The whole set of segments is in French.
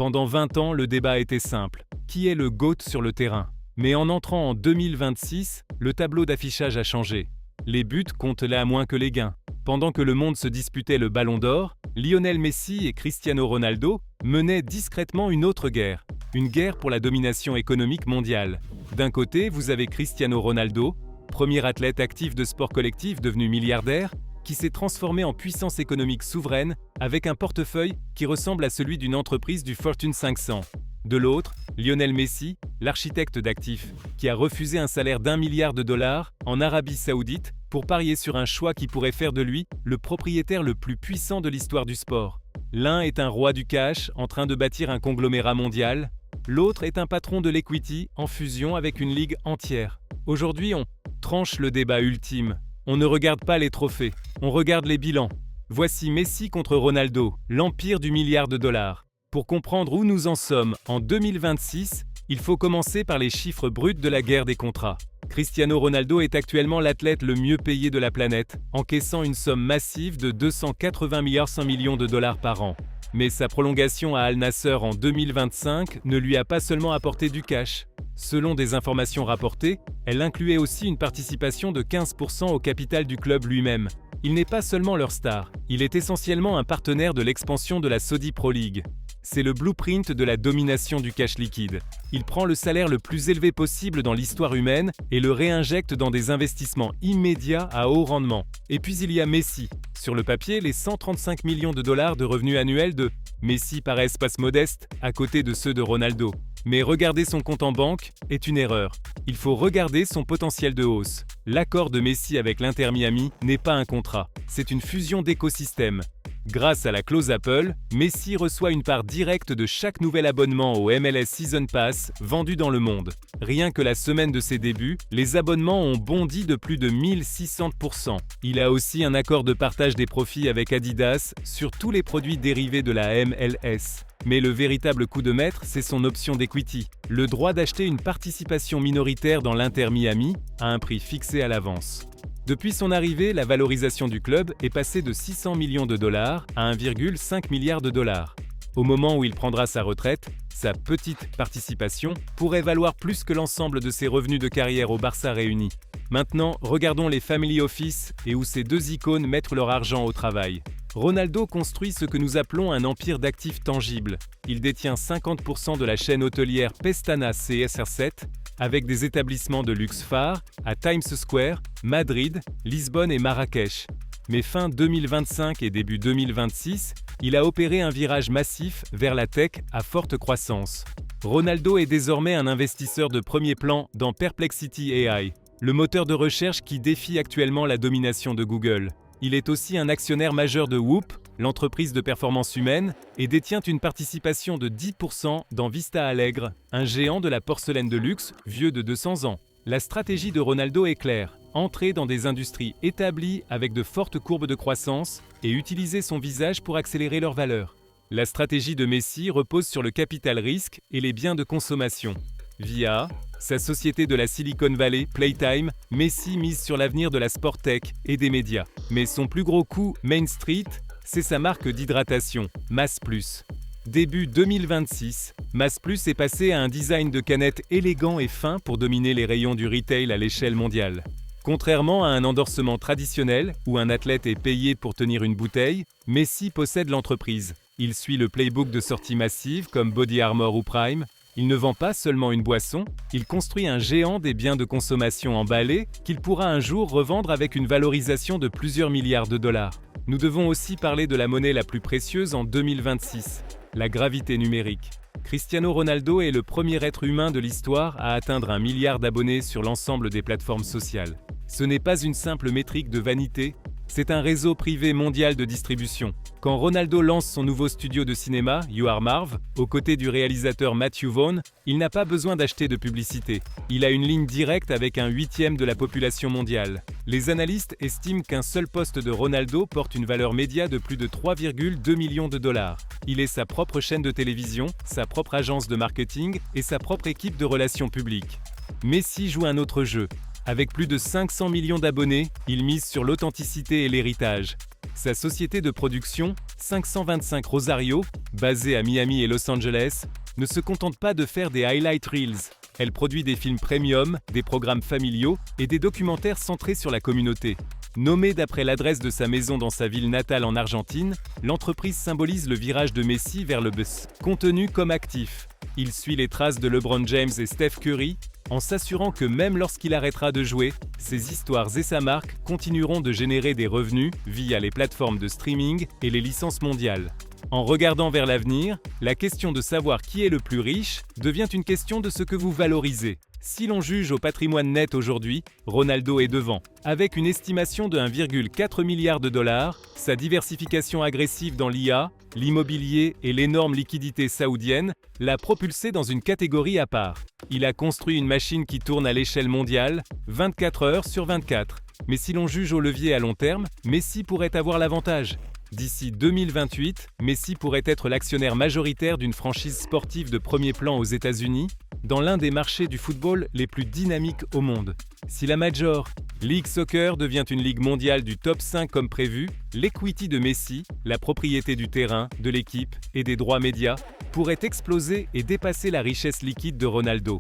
Pendant 20 ans, le débat était simple. Qui est le GOAT sur le terrain? Mais en entrant en 2026, le tableau d'affichage a changé. Les buts comptent là moins que les gains. Pendant que le monde se disputait le Ballon d'Or, Lionel Messi et Cristiano Ronaldo menaient discrètement une autre guerre. Une guerre pour la domination économique mondiale. D'un côté, vous avez Cristiano Ronaldo, premier athlète actif de sport collectif devenu milliardaire, qui s'est transformé en puissance économique souveraine avec un portefeuille qui ressemble à celui d'une entreprise du Fortune 500. De l'autre, Lionel Messi, l'architecte d'actifs, qui a refusé un salaire d'1 milliard de dollars en Arabie Saoudite pour parier sur un choix qui pourrait faire de lui le propriétaire le plus puissant de l'histoire du sport. L'un est un roi du cash en train de bâtir un conglomérat mondial, l'autre est un patron de l'equity en fusion avec une ligue entière. Aujourd'hui, on tranche le débat ultime. On ne regarde pas les trophées, on regarde les bilans. Voici Messi contre Ronaldo, l'empire du milliard de dollars. Pour comprendre où nous en sommes en 2026, il faut commencer par les chiffres bruts de la guerre des contrats. Cristiano Ronaldo est actuellement l'athlète le mieux payé de la planète, encaissant une somme massive de 280 millions de dollars par an. Mais sa prolongation à Al Nassr en 2025 ne lui a pas seulement apporté du cash. Selon des informations rapportées, elle incluait aussi une participation de 15% au capital du club lui-même. Il n'est pas seulement leur star, il est essentiellement un partenaire de l'expansion de la Saudi Pro League. C'est le blueprint de la domination du cash liquide. Il prend le salaire le plus élevé possible dans l'histoire humaine et le réinjecte dans des investissements immédiats à haut rendement. Et puis il y a Messi. Sur le papier, les 135 millions de dollars de revenus annuels de Messi paraissent pas modestes à côté de ceux de Ronaldo. Mais regarder son compte en banque est une erreur. Il faut regarder son potentiel de hausse. L'accord de Messi avec l'Inter Miami n'est pas un contrat, c'est une fusion d'écosystèmes. Grâce à la clause Apple, Messi reçoit une part directe de chaque nouvel abonnement au MLS Season Pass vendu dans le monde. Rien que la semaine de ses débuts, les abonnements ont bondi de plus de 1600%. Il a aussi un accord de partage des profits avec Adidas sur tous les produits dérivés de la MLS. Mais le véritable coup de maître, c'est son option d'equity, le droit d'acheter une participation minoritaire dans l'Inter Miami à un prix fixé à l'avance. Depuis son arrivée, la valorisation du club est passée de 600 millions de dollars à 1,5 milliard de dollars. Au moment où il prendra sa retraite, sa petite participation pourrait valoir plus que l'ensemble de ses revenus de carrière au Barça réunis. Maintenant, regardons les family office et où ces deux icônes mettent leur argent au travail. Ronaldo construit ce que nous appelons un empire d'actifs tangibles. Il détient 50% de la chaîne hôtelière Pestana CSR7, avec des établissements de luxe phares à Times Square, Madrid, Lisbonne et Marrakech. Mais fin 2025 et début 2026, il a opéré un virage massif vers la tech à forte croissance. Ronaldo est désormais un investisseur de premier plan dans Perplexity AI, le moteur de recherche qui défie actuellement la domination de Google. Il est aussi un actionnaire majeur de Whoop, l'entreprise de performance humaine, et détient une participation de 10% dans Vista Alegre, un géant de la porcelaine de luxe vieux de 200 ans. La stratégie de Ronaldo est claire, entrer dans des industries établies avec de fortes courbes de croissance et utiliser son visage pour accélérer leur valeur. La stratégie de Messi repose sur le capital risque et les biens de consommation. Via sa société de la Silicon Valley, Playtime, Messi mise sur l'avenir de la sport tech et des médias. Mais son plus gros coup, Main Street, c'est sa marque d'hydratation, Mass Plus. Début 2026, Mass Plus est passé à un design de canette élégant et fin pour dominer les rayons du retail à l'échelle mondiale. Contrairement à un endorsement traditionnel, où un athlète est payé pour tenir une bouteille, Messi possède l'entreprise. Il suit le playbook de sorties massives comme Body Armor ou Prime. Il ne vend pas seulement une boisson, il construit un géant des biens de consommation emballés qu'il pourra un jour revendre avec une valorisation de plusieurs milliards de dollars. Nous devons aussi parler de la monnaie la plus précieuse en 2026, la gravité numérique. Cristiano Ronaldo est le premier être humain de l'histoire à atteindre 1 milliard d'abonnés sur l'ensemble des plateformes sociales. Ce n'est pas une simple métrique de vanité, c'est un réseau privé mondial de distribution. Quand Ronaldo lance son nouveau studio de cinéma, You Are Marv, aux côtés du réalisateur Matthew Vaughn, il n'a pas besoin d'acheter de publicité. Il a une ligne directe avec 1/8 de la population mondiale. Les analystes estiment qu'un seul poste de Ronaldo porte une valeur média de plus de 3,2 millions de dollars. Il est sa propre chaîne de télévision, sa propre agence de marketing et sa propre équipe de relations publiques. Messi joue un autre jeu. Avec plus de 500 millions d'abonnés, il mise sur l'authenticité et l'héritage. Sa société de production, 525 Rosario, basée à Miami et Los Angeles, ne se contente pas de faire des highlight reels. Elle produit des films premium, des programmes familiaux et des documentaires centrés sur la communauté. Nommée d'après l'adresse de sa maison dans sa ville natale en Argentine, l'entreprise symbolise le virage de Messi vers le buzz. Contenu comme actif. Il suit les traces de LeBron James et Steph Curry, en s'assurant que même lorsqu'il arrêtera de jouer, ses histoires et sa marque continueront de générer des revenus via les plateformes de streaming et les licences mondiales. En regardant vers l'avenir, la question de savoir qui est le plus riche devient une question de ce que vous valorisez. Si l'on juge au patrimoine net aujourd'hui, Ronaldo est devant. Avec une estimation de 1,4 milliard de dollars, sa diversification agressive dans l'IA, l'immobilier et l'énorme liquidité saoudienne l'a propulsé dans une catégorie à part. Il a construit une machine qui tourne à l'échelle mondiale, 24 heures sur 24. Mais si l'on juge au levier à long terme, Messi pourrait avoir l'avantage. D'ici 2028, Messi pourrait être l'actionnaire majoritaire d'une franchise sportive de premier plan aux États-Unis, dans l'un des marchés du football les plus dynamiques au monde. Si la Major League Soccer devient une ligue mondiale du top 5 comme prévu, l'equity de Messi, la propriété du terrain, de l'équipe et des droits médias, pourrait exploser et dépasser la richesse liquide de Ronaldo.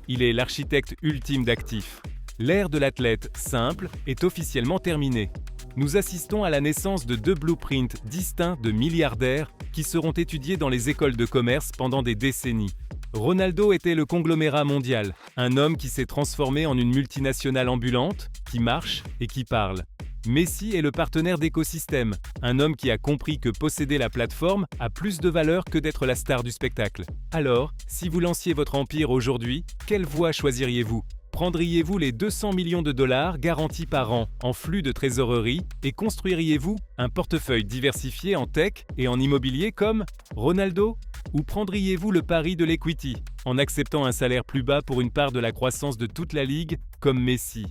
Il est l'architecte ultime d'actifs. L'ère de l'athlète simple est officiellement terminée. Nous assistons à la naissance de deux blueprints distincts de milliardaires qui seront étudiés dans les écoles de commerce pendant des décennies. Ronaldo était le conglomérat mondial, un homme qui s'est transformé en une multinationale ambulante, qui marche et qui parle. Messi est le partenaire d'écosystème, un homme qui a compris que posséder la plateforme a plus de valeur que d'être la star du spectacle. Alors, si vous lanciez votre empire aujourd'hui, quelle voie choisiriez-vous ? Prendriez-vous les 200 millions de dollars garantis par an en flux de trésorerie et construiriez-vous un portefeuille diversifié en tech et en immobilier comme Ronaldo ? Ou prendriez-vous le pari de l'equity en acceptant un salaire plus bas pour une part de la croissance de toute la ligue comme Messi ?